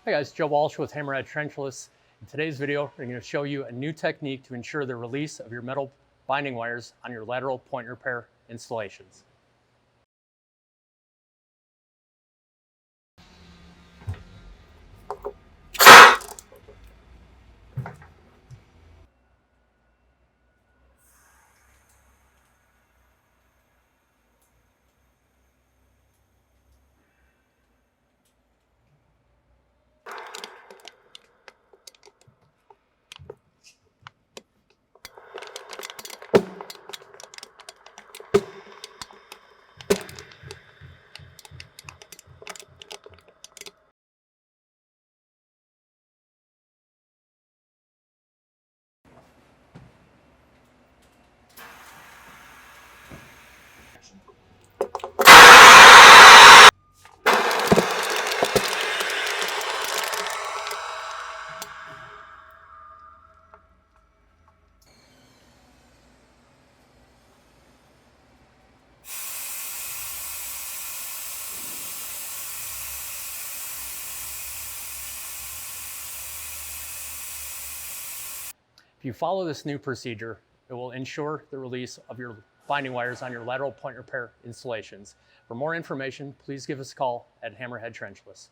Hi guys, Joe Walsh with HammerHead Trenchless. In today's video, we're going to show you a new technique to ensure the release of your metal binding wires on your lateral point repair installations. If you follow this new procedure, it will ensure the release of your binding wires on your lateral point repair installations. For more information, please give us a call at HammerHead Trenchless.